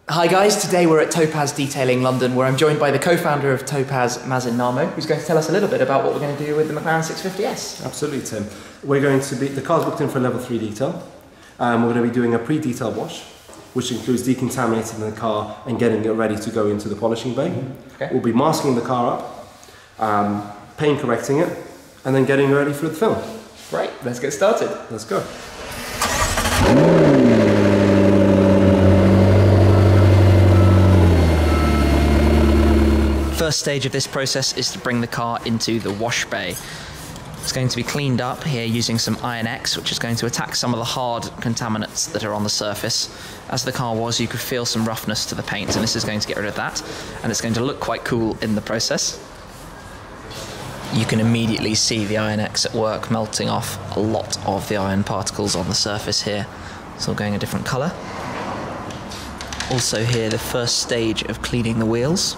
Hi guys, today we're at Topaz Detailing London, where I'm joined by the co-founder of Topaz, Mazen Namo, who's going to tell us a little bit about what we're going to do with the McLaren 650S. Absolutely, Tim. We're going to be, the car's booked in for a level 3 detail. We're going to be doing a pre-detail wash, which includes decontaminating the car and getting it ready to go into the polishing bay. Okay. We'll be masking the car up, paint correcting it, and then getting ready for the film. Right, let's get started. Let's go. First stage of this process is to bring the car into the wash bay. It's going to be cleaned up here using some IronX, which is going to attack some of the hard contaminants that are on the surface. As the car was, you could feel some roughness to the paint, and this is going to get rid of that, and it's going to look quite cool in the process. You can immediately see the IronX at work, melting off a lot of the iron particles on the surface here. It's all going a different colour. Also here, the first stage of cleaning the wheels.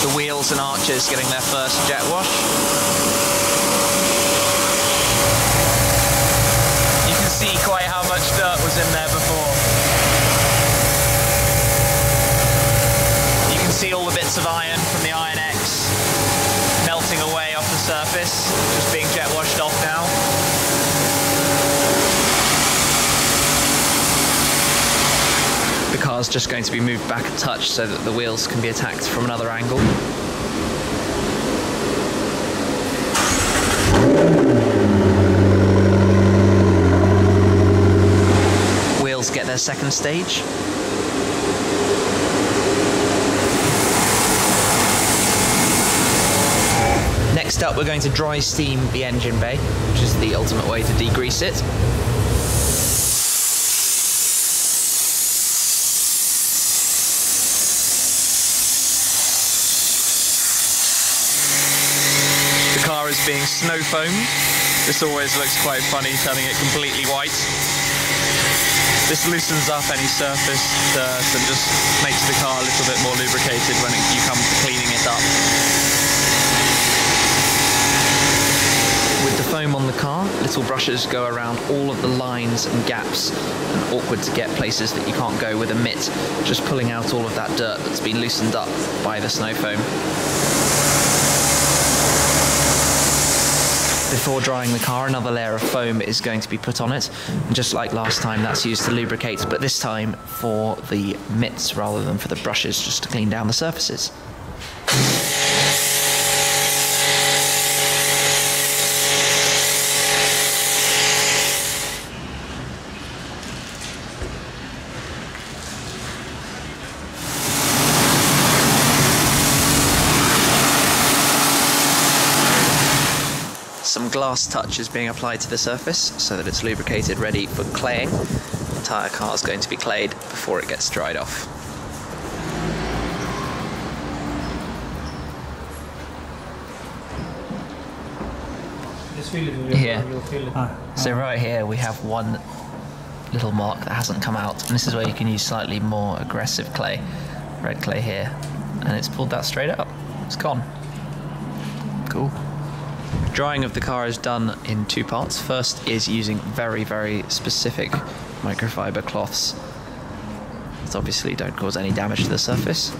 The wheels and arches getting their first jet wash. You can see quite how much dirt was in there before. You can see all the bits of iron from the IronX melting away off the surface, just being jet washed off now. The car's just going to be moved back a touch so that the wheels can be attacked from another angle. Wheels get their second stage. Next up, we're going to dry steam the engine bay, which is the ultimate way to degrease it. The car is being snow foamed. This always looks quite funny, turning it completely white. This loosens up any surface dirt and just makes the car a little bit more lubricated when you come to cleaning it up. With the foam on the car, little brushes go around all of the lines and gaps, and awkward to get places that you can't go with a mitt, just pulling out all of that dirt that's been loosened up by the snow foam. Before drying the car, another layer of foam is going to be put on it, and just like last time, that's used to lubricate, but this time for the mitts rather than for the brushes, just to clean down the surfaces. Some glass touch is being applied to the surface so that it's lubricated, ready for claying. The entire car is going to be clayed before it gets dried off. Just feel it here. You'll feel it. So right here we have one little mark that hasn't come out, and this is where you can use slightly more aggressive clay, red clay here, and it's pulled that straight up. It's gone. Cool. Drying of the car is done in two parts. First is using very, very specific microfiber cloths that obviously don't cause any damage to the surface.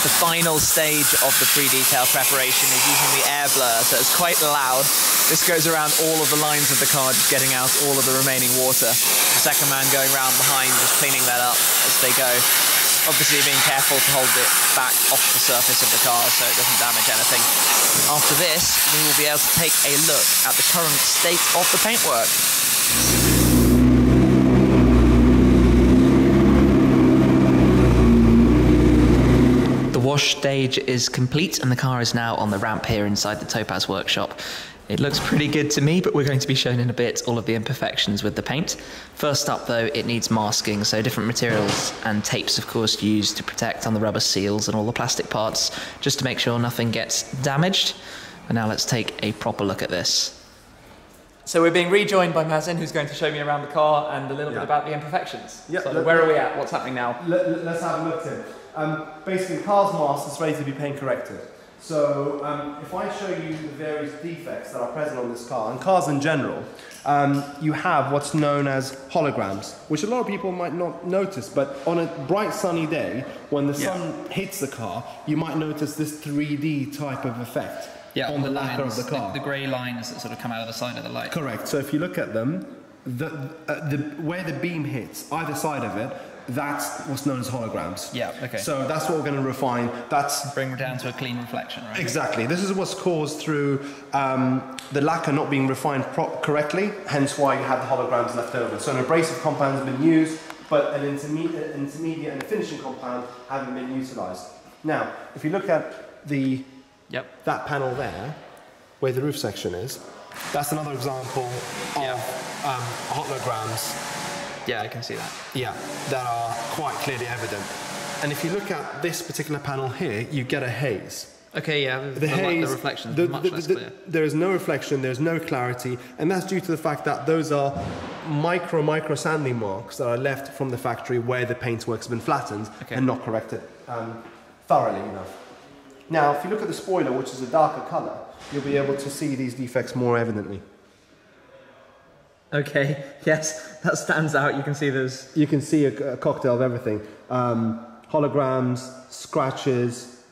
The final stage of the pre-detail preparation is using the air blur, so it's quite loud. This goes around all of the lines of the car, just getting out all of the remaining water. The second man going around behind, just cleaning that up as they go. Obviously being careful to hold it back off the surface of the car so it doesn't damage anything. After this, we will be able to take a look at the current state of the paintwork. The wash stage is complete and the car is now on the ramp here inside the Topaz workshop. It looks pretty good to me, but we're going to be shown in a bit all of the imperfections with the paint. First up though, it needs masking, so different materials and tapes of course used to protect on the rubber seals and all the plastic parts, just to make sure nothing gets damaged. And now let's take a proper look at this. So we're being rejoined by Mazen, who's going to show me around the car and a little bit about the imperfections. Yeah, so where are we at? What's happening now? Let's have a look, Tim. Basically, the car's masked, it's ready to be paint corrected. So if I show you the various defects that are present on this car, and cars in general, you have what's known as holograms, which a lot of people might not notice, but on a bright sunny day, when the sun hits the car, you might notice this 3D type of effect on the lacquer of the car. The grey lines that sort of come out of the side of the light. Correct. So if you look at them, where the beam hits, either side of it, that's what's known as holograms. Yeah, okay. So that's what we're going to refine. That's bring it down to a clean reflection, right? Exactly. This is what's caused through the lacquer not being refined correctly, hence why you have the holograms left over. So an abrasive compound has been used, but an intermediate and a finishing compound haven't been utilised. Now, if you look at that panel there, where the roof section is, that's another example of holograms. Yeah, I can see that. Yeah, that are quite clearly evident. And if you look at this particular panel here, you get a haze. Okay, yeah, the reflection is much less clear. There is no reflection, there's no clarity, and that's due to the fact that those are micro sanding marks that are left from the factory where the paintwork's been flattened and not corrected thoroughly enough. Now, if you look at the spoiler, which is a darker colour, you'll be able to see these defects more evidently. Okay, yes, that stands out. You can see those. You can see a cocktail of everything. Holograms, scratches,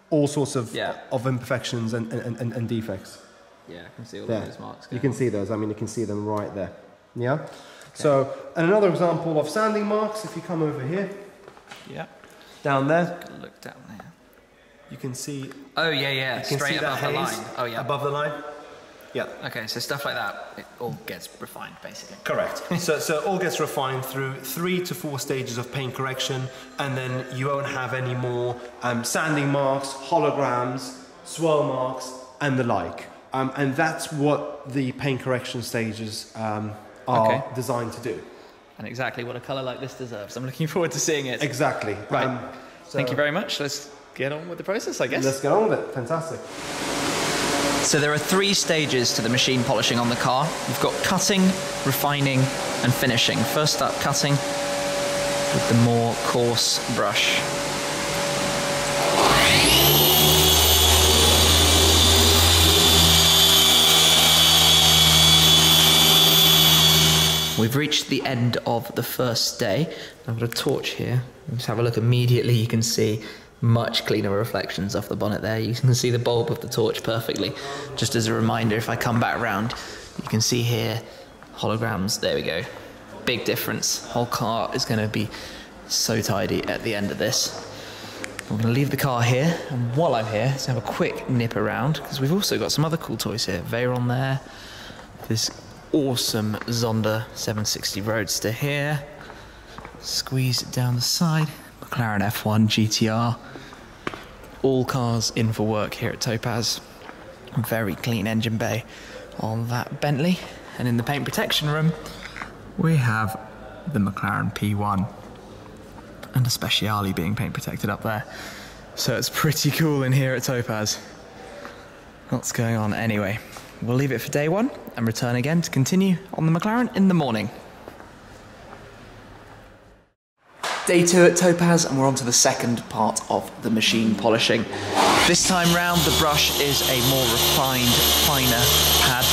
all sorts of imperfections and defects. Yeah, I can see all of those marks. You can see those. I mean, you can see them right there. Yeah? Okay. So, and another example of sanding marks, if you come over here. Yeah. Down there. Look down there. You can see. Oh, yeah. Straight above the line. Oh, yeah. Above the line. Yeah. Okay, so stuff like that, it all gets refined, basically. Correct. so it all gets refined through 3 to 4 stages of paint correction, and then you won't have any more sanding marks, holograms, swirl marks, and the like. And that's what the paint correction stages are designed to do. And exactly what a colour like this deserves. I'm looking forward to seeing it. Exactly. Right. Thank you very much. Let's get on with the process, I guess. Let's get on with it. Fantastic. So there are 3 stages to the machine polishing on the car. You've got cutting, refining, and finishing. First up, cutting with the more coarse brush. We've reached the end of the first day. I've got a torch here. Let's have a look immediately. You can see much cleaner reflections off the bonnet there. You can see the bulb of the torch perfectly. Just as a reminder, if I come back round, you can see here holograms. There we go. Big difference. Whole car is going to be so tidy at the end of this. I'm going to leave the car here, and while I'm here, let's have a quick nip around, because we've also got some other cool toys here. Veyron there. This awesome Zonda 760 Roadster here. Squeeze it down the side. McLaren F1 GTR. All cars in for work here at Topaz. Very clean engine bay on that Bentley. And in the paint protection room, we have the McLaren P1 and a Speciale being paint protected up there. So it's pretty cool in here at Topaz. Lots going on. Anyway, we'll leave it for day 1 and return again to continue on the McLaren in the morning. Day 2 at Topaz, and we're on to the second part of the machine polishing. This time round, the brush is a more refined, finer pad,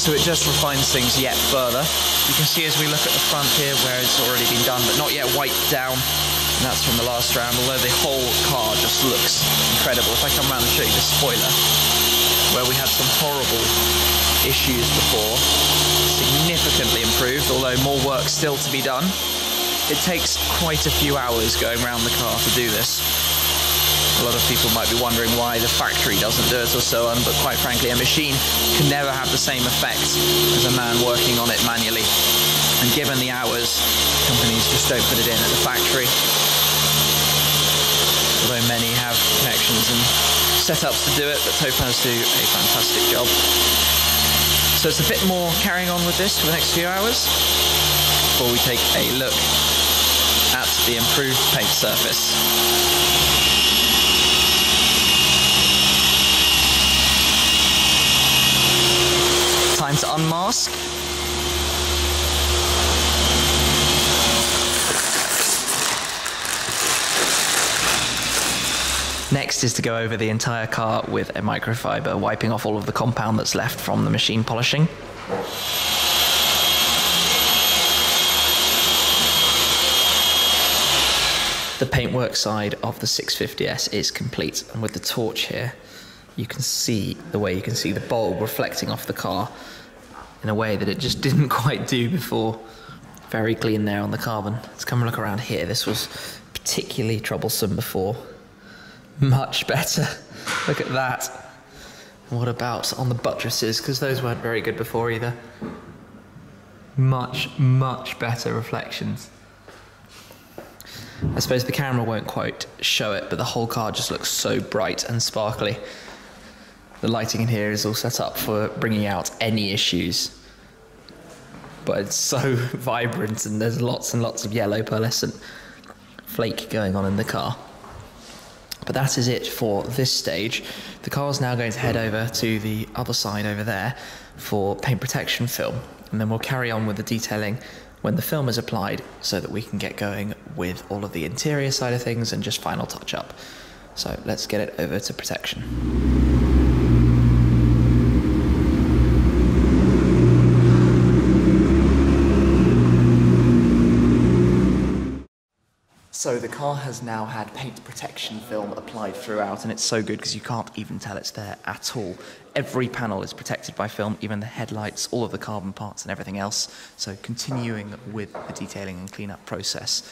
so it just refines things yet further. You can see as we look at the front here where it's already been done, but not yet wiped down, and that's from the last round, although the whole car just looks incredible. If I come around and show you the spoiler, where we had some horrible issues before, significantly improved, although more work still to be done. It takes quite a few hours going around the car to do this. A lot of people might be wondering why the factory doesn't do it or so on, but quite frankly, a machine can never have the same effect as a man working on it manually. And given the hours, companies just don't put it in at the factory. Although many have connections and setups to do it, but Topaz do a fantastic job. So it's a bit more carrying on with this for the next few hours before we take a look at the improved paint surface. Time to unmask. Next is to go over the entire car with a microfiber, wiping off all of the compound that's left from the machine polishing. The paintwork side of the 650S is complete, and with the torch here, you can see the bulb reflecting off the car in a way that it just didn't quite do before. Very clean there on the carbon. Let's come and look around here. This was particularly troublesome before. Much better. Look at that. What about on the buttresses? Because those weren't very good before either. Much, much better reflections. I suppose the camera won't quite show it, but the whole car just looks so bright and sparkly. The lighting in here is all set up for bringing out any issues. But it's so vibrant, and there's lots and lots of yellow pearlescent flake going on in the car. But that is it for this stage. The car's now going to head over to the other side over there for paint protection film, and then we'll carry on with the detailing when the film is applied so that we can get going with all of the interior side of things and just final touch up. So let's get it over to protection. So the car has now had paint protection film applied throughout, and it's so good because you can't even tell it's there at all. Every panel is protected by film, even the headlights, all of the carbon parts and everything else. So continuing with the detailing and cleanup process.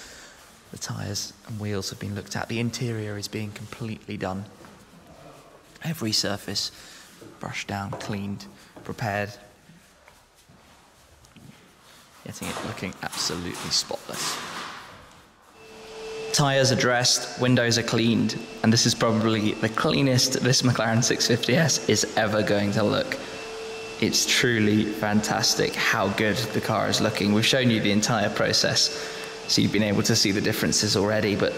The tyres and wheels have been looked at. The interior is being completely done. Every surface brushed down, cleaned, prepared. Getting it looking absolutely spotless. Tyres are dressed, windows are cleaned, and this is probably the cleanest this McLaren 650S is ever going to look. It's truly fantastic how good the car is looking. We've shown you the entire process, so you've been able to see the differences already, but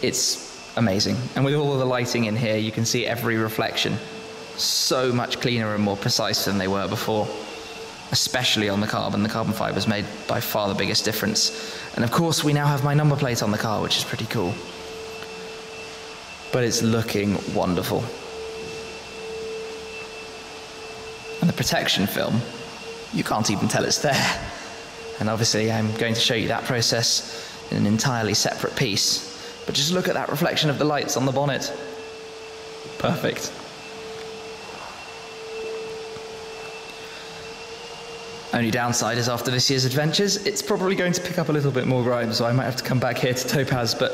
it's amazing. And with all of the lighting in here, you can see every reflection. So much cleaner and more precise than they were before. Especially on the carbon. The carbon fibers made by far the biggest difference. And of course we now have my number plate on the car, which is pretty cool. But it's looking wonderful. And the protection film, you can't even tell it's there. And obviously I'm going to show you that process in an entirely separate piece. But just look at that reflection of the lights on the bonnet. Perfect. Only downside is after this year's adventures, it's probably going to pick up a little bit more grime, so I might have to come back here to Topaz, but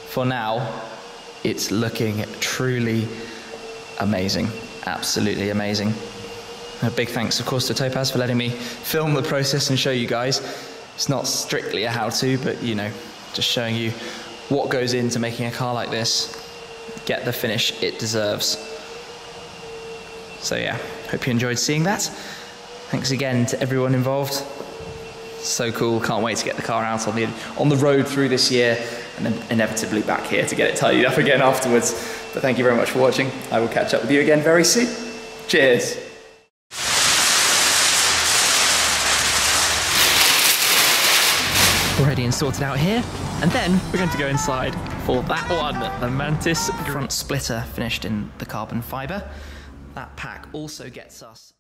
for now, it's looking truly amazing. Absolutely amazing. A big thanks, of course, to Topaz for letting me film the process and show you guys. It's not strictly a how-to, but, you know, just showing you what goes into making a car like this get the finish it deserves. So yeah, hope you enjoyed seeing that. Thanks again to everyone involved. So cool, can't wait to get the car out on the road through this year, and then inevitably back here to get it tidied up again afterwards. But thank you very much for watching. I will catch up with you again very soon. Cheers. Already and sorted out here, and then we're going to go inside for that one, the Mantis front splitter finished in the carbon fibre. That pack also gets us